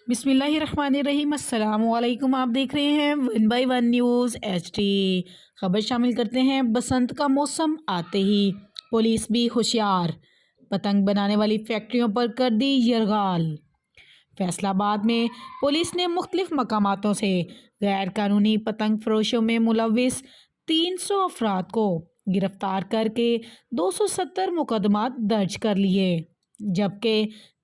बिस्मिल्लाहिर्रहमानिर्रहीम। अस्सलामुअलैकुम। आप देख रहे हैं 1/1 न्यूज़ HD। खबर शामिल करते हैं। बसंत का मौसम आते ही पुलिस भी होशियार, पतंग बनाने वाली फैक्ट्रियों पर कर दी यरगाल। फैसलाबाद में पुलिस ने मुख्तलिफ मकामातों से गैर कानूनी पतंग फरोशों में मुलविस 300 अफराद को गिरफ्तार करके 270 मुकदमात दर्ज कर लिए, जबकि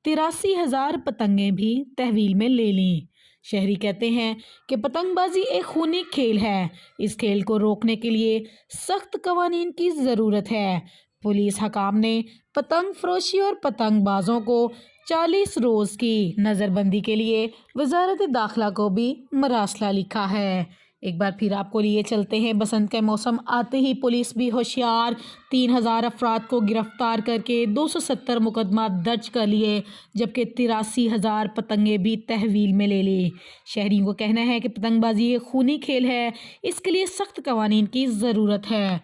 83,000 पतंगें भी तहवील में ले लीं। शहरी कहते हैं कि पतंगबाजी एक खूनी खेल है। इस खेल को रोकने के लिए सख्त कवानीन की ज़रूरत है। पुलिस हकाम ने पतंग फरोशी और पतंगबाजों को 40 रोज़ की नज़रबंदी के लिए वजारत दाखिला को भी मरासला लिखा है। एक बार फिर आपको लिए चलते हैं। बसंत का मौसम आते ही पुलिस भी होशियार, 3,000 अफराद को गिरफ्तार करके 270 मुकदमा दर्ज कर लिए, जबकि 83,000 पतंगे भी तहवील में ले ली। शहरियों को कहना है कि पतंगबाजी एक खूनी खेल है, इसके लिए सख्त कवानीन की ज़रूरत है।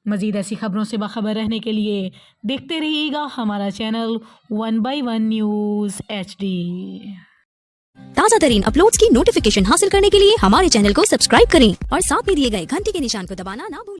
मज़ीद ऐसी खबरों से बाखबर रहने के लिए देखते रहिएगा हमारा चैनल 1/1 न्यूज़ HD। ताज़ा तरीन अपलोड्स की नोटिफिकेशन हासिल करने के लिए हमारे चैनल को सब्सक्राइब करें और साथ में दिए गए घंटी के निशान को दबाना ना भूलें।